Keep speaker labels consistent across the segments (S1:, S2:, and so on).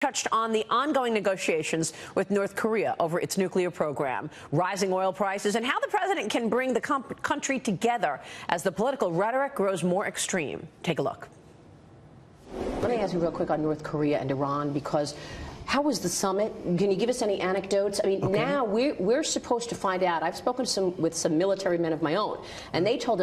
S1: Touched on the ongoing negotiations with North Korea over its nuclear program, rising oil prices, and how the president can bring the country together as the political rhetoric grows more extreme. Take a look. Let me ask you real quick on North Korea and Iran, because how was the summit? Can you give us any anecdotes? I mean, now we're supposed to find out. I've spoken with some military men of my own, and they told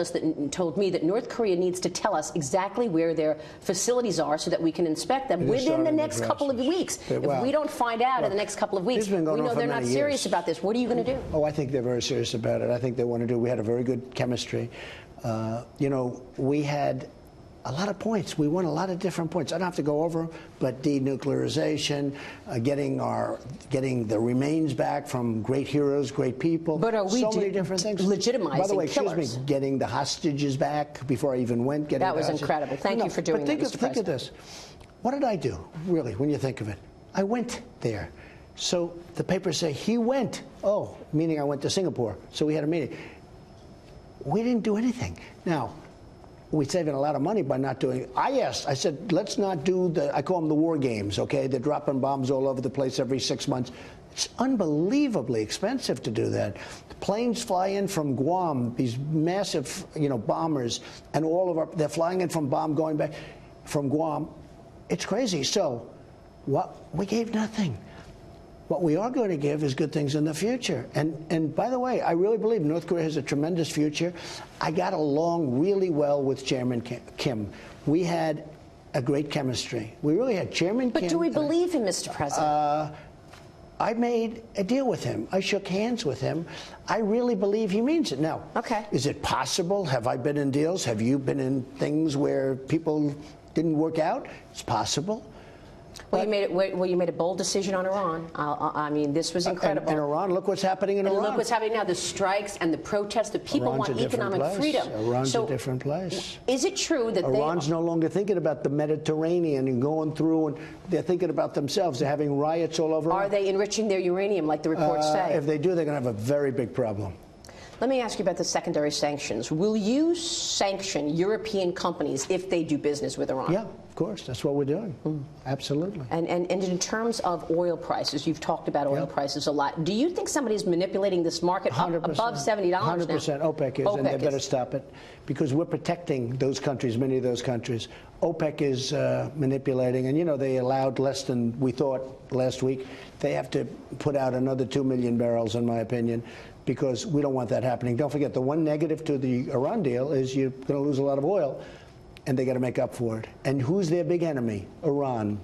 S1: me that North Korea needs to tell us exactly where their facilities are so that we can inspect them within the next couple of weeks. If we don't find out in the next couple of weeks, we know they're not serious about this. What are you going to do?
S2: Oh, I think they're very serious about it. I think they want to do. We had a very good chemistry. You know, we had a lot of points. We won a lot of different points. I don't have to go over, but denuclearization, getting the remains back from great heroes, great people.
S1: But are we
S2: so many different things.
S1: Legitimizing
S2: By the way,
S1: killers?
S2: excuse me, getting the hostages back before I even went.
S1: That was incredible. Thank you for doing that, Mr. President.
S2: Think of this. What did I do, really, when you think of it? I went there. So the papers say he went. Oh, meaning I went to Singapore. So we had a meeting. We didn't do anything. Now, we're saving a lot of money by not doing it. I said, let's not do I call them the war games, okay? They're dropping bombs all over the place every 6 months. It's unbelievably expensive to do that. The planes fly in from Guam, these massive, bombers, and they're flying in from going back from Guam. It's crazy. So we gave nothing. What we are going to give is good things in the future. And by the way, I really believe North Korea has a tremendous future. I got along really well with Chairman Kim. We had a great chemistry. We really had Chairman Kim.
S1: But do we believe him, Mr. President?
S2: I made a deal with him. I shook hands with him. I really believe he means it. Now, is it possible? Have I been in deals? Have you been in things where people didn't work out? It's possible.
S1: Well, you made a bold decision on Iran. I mean, this was incredible.
S2: And Iran, look what's happening in Iran.
S1: Look what's happening now, the strikes and the protests. The people want economic freedom.
S2: Iran's a different place.
S1: Is it true that
S2: Iran's no longer thinking about the Mediterranean and going through, and they're thinking about themselves. They're having riots all over.
S1: Are they enriching their uranium like the reports say?
S2: If they do, they're going to have a very big problem.
S1: Let me ask you about the secondary sanctions. Will you sanction European companies if they do business with Iran?
S2: Yeah, of course. That's what we're doing. Absolutely.
S1: And in terms of oil prices, you've talked about oil prices a lot. Do you think somebody's manipulating this market
S2: 100%,
S1: up above $70 now?
S2: 100%. OPEC is, and they better stop it, because we're protecting those countries, many of those countries. OPEC is manipulating, and they allowed less than we thought last week. They have to put out another 2 million barrels, in my opinion, because we don't want that happening. Don't forget, the one negative to the Iran deal is you're going to lose a lot of oil, and they got to make up for it. And who's their big enemy? Iran.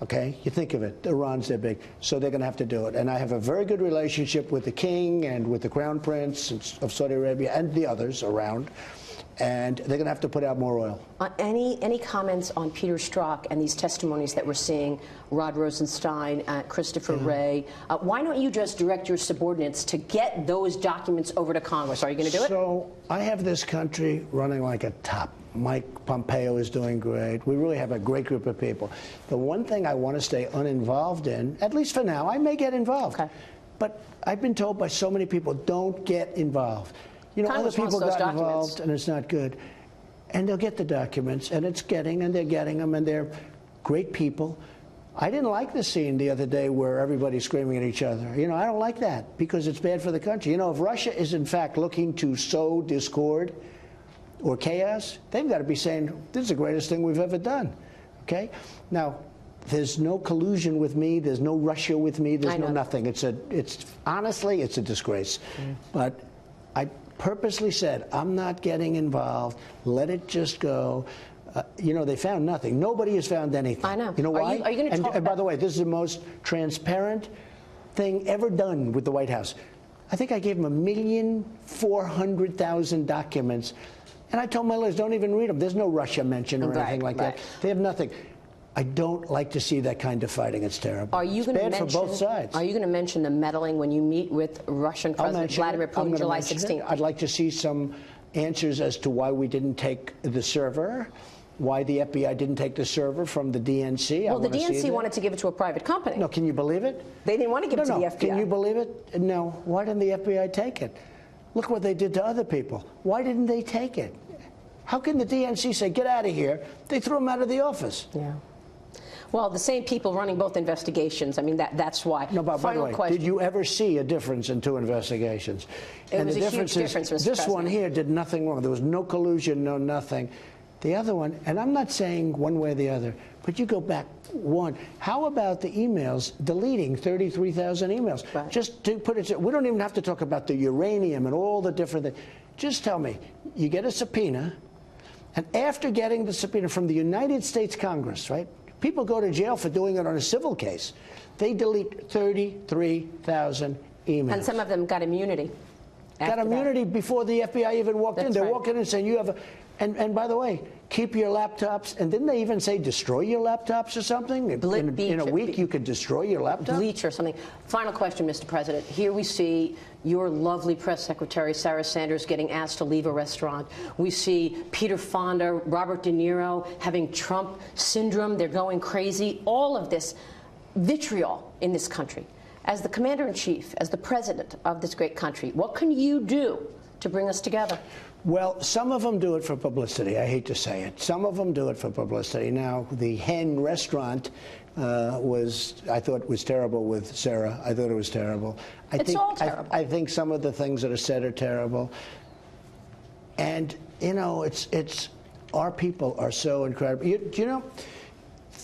S2: Okay? You think of it. Iran's their big. So they're going to have to do it. And I have a very good relationship with the king and with the crown prince of Saudi Arabia and the others around. And they're going to have to put out more oil.
S1: Any comments on Peter Strzok and these testimonies that we're seeing, Rod Rosenstein, Christopher Wray? Why don't you just direct your subordinates to get those documents over to Congress? Are you going to do it?
S2: So I have this country running like a top. Mike Pompeo is doing great. We really have a great group of people. The one thing I want to stay uninvolved in, at least for now, I may get involved. But I've been told by so many people, don't get involved. Other people got involved, and it's not good. And they'll get the documents, and they're getting them, and they're great people. I didn't like the scene the other day where everybody's screaming at each other. I don't like that, because it's bad for the country. If Russia is, in fact, looking to sow discord or chaos, they've got to be saying, this is the greatest thing we've ever done. Okay? Now, there's no collusion with me. There's no Russia with me. There's no nothing. Honestly, it's a disgrace. But I purposely said, I'm not getting involved. Let it just go. They found nothing. Nobody has found anything.
S1: I know.
S2: You know why?
S1: Are you going to talk
S2: and by the way, this is the most transparent thing ever done with the White House. I think I gave them 1,400,000 documents. And I told my lawyers, don't even read them. There's no Russia mention or anything like that. They have nothing. I don't like to see that kind of fighting. It's terrible.
S1: It's bad for both sides. Are you going to mention the meddling when you meet with Russian President Vladimir Putin July 16th?
S2: I'd like to see some answers as to why we didn't take the server, why the FBI didn't take the server from the DNC.
S1: Well, the DNC wanted to give it to a private company.
S2: No, can you believe it?
S1: They didn't want to give it to the FBI.
S2: Can you believe it? No. Why didn't the FBI take it? Look what they did to other people. Why didn't they take it? How can the DNC say, get out of here? They threw him out of the office.
S1: Yeah. Well, the same people running both investigations. I mean, that's why.
S2: No, but by the way,
S1: question.
S2: did you ever see a difference in two investigations?
S1: It was a huge difference, Mr.
S2: This
S1: President.
S2: one here did nothing wrong. There was no collusion, no nothing. The other one, and I'm not saying one way or the other, but you go back one. How about the emails, deleting 33,000 emails?
S1: Right.
S2: Just to put it, we don't even have to talk about the uranium and all the different things. Just tell me, you get a subpoena, and after getting the subpoena from the United States Congress, right? People go to jail for doing it on a civil case. They delete 33,000 emails.
S1: And some of them got immunity.
S2: Got immunity before the FBI even walked in. They're
S1: right.
S2: walking in saying you have a, and by the way, keep your laptops. And didn't they even say destroy your laptops or something? In a week you could destroy your laptop?
S1: Bleach or something. Final question, Mr. President. Here we see your lovely press secretary, Sarah Sanders, getting asked to leave a restaurant. We see Peter Fonda, Robert De Niro having Trump syndrome. They're going crazy. All of this vitriol in this country. As the commander-in-chief, as the president of this great country, what can you do to bring us together?
S2: Well, some of them do it for publicity. I hate to say it. Some of them do it for publicity. Now, the Hen restaurant I thought was terrible with Sarah. I thought it was terrible.
S1: It's all terrible.
S2: I think some of the things that are said are terrible. And, you know, our people are so incredible. You know,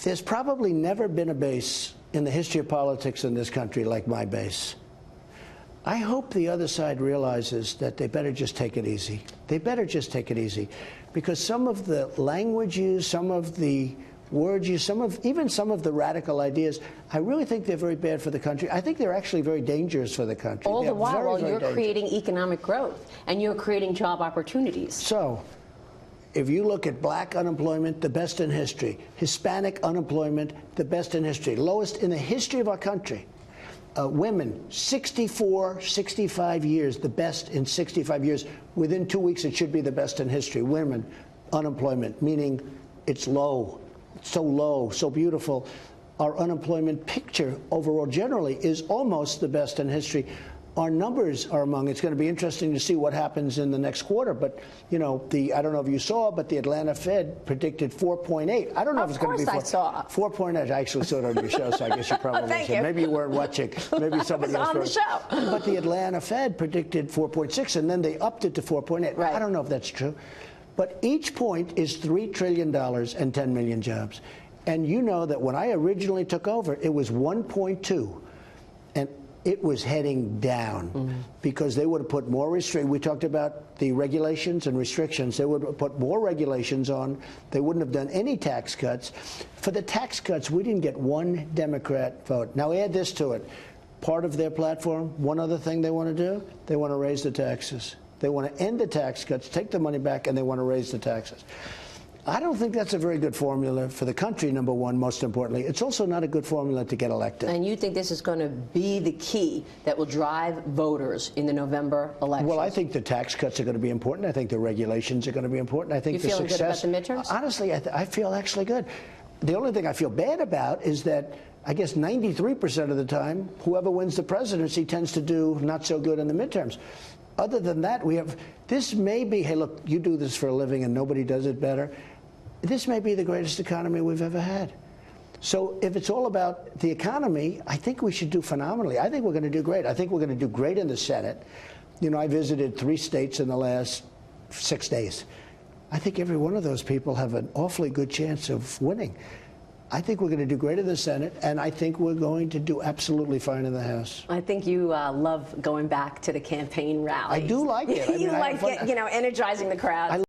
S2: there's probably never been a base in the history of politics in this country like my base. I hope the other side realizes that they better just take it easy. They better just take it easy, because some of the language used, some of the words used, even some of the radical ideas, I really think they're very bad for the country. I think they're actually very dangerous for the country.
S1: All the while you're
S2: dangerous.
S1: creating economic growth and you're creating job opportunities.
S2: So, if you look at black unemployment, the best in history. Hispanic unemployment, the best in history. Lowest in the history of our country. Women, 64, 65 years, the best in 65 years. Within 2 weeks, it should be the best in history. Women, unemployment, meaning it's low, so low, so beautiful. Our unemployment picture overall generally is almost the best in history. Our numbers are among. It's going to be interesting to see what happens in the next quarter. But, you know, I don't know if you saw, but the Atlanta Fed predicted 4.8. I don't know if it's going to be 4.8. I actually saw it on your show, so I guess you probably said. Maybe you weren't watching. Maybe somebody else was
S1: on the show.
S2: But the Atlanta Fed predicted 4.6, and then they upped it to 4.8.
S1: Right.
S2: I don't know if that's true. But each point is $3 trillion and 10 million jobs. And you know that when I originally took over, it was 1.2. And it was heading down because they would have put more restrictions. We talked about the regulations and restrictions. They would have put more regulations on. They wouldn't have done any tax cuts. For the tax cuts, we didn't get one Democrat vote. Now add this to it. Part of their platform, one other thing they want to do, they want to raise the taxes. They want to end the tax cuts, take the money back, and they want to raise the taxes. I don't think that's a very good formula for the country, number one, most importantly. It's also not a good formula to get elected.
S1: And you think this is going to be the key that will drive voters in the November election?
S2: Well, I think the tax cuts are going to be important. I think the regulations are going to be important. I think
S1: you feeling good about the midterms?
S2: Honestly, I feel actually good. The only thing I feel bad about is that I guess 93% of the time, whoever wins the presidency tends to do not so good in the midterms. Other than that, this may be, hey, look, you do this for a living and nobody does it better. This may be the greatest economy we've ever had. So if it's all about the economy, I think we should do phenomenally. I think we're going to do great. I think we're going to do great in the Senate. You know, I visited 3 states in the last 6 days. I think every one of those people have an awfully good chance of winning. I think we're going to do great in the Senate, and I think we're going to do absolutely fine in the House.
S1: I think you love going back to the campaign rally.
S2: I do like it.
S1: You like it, you know, energizing the crowd.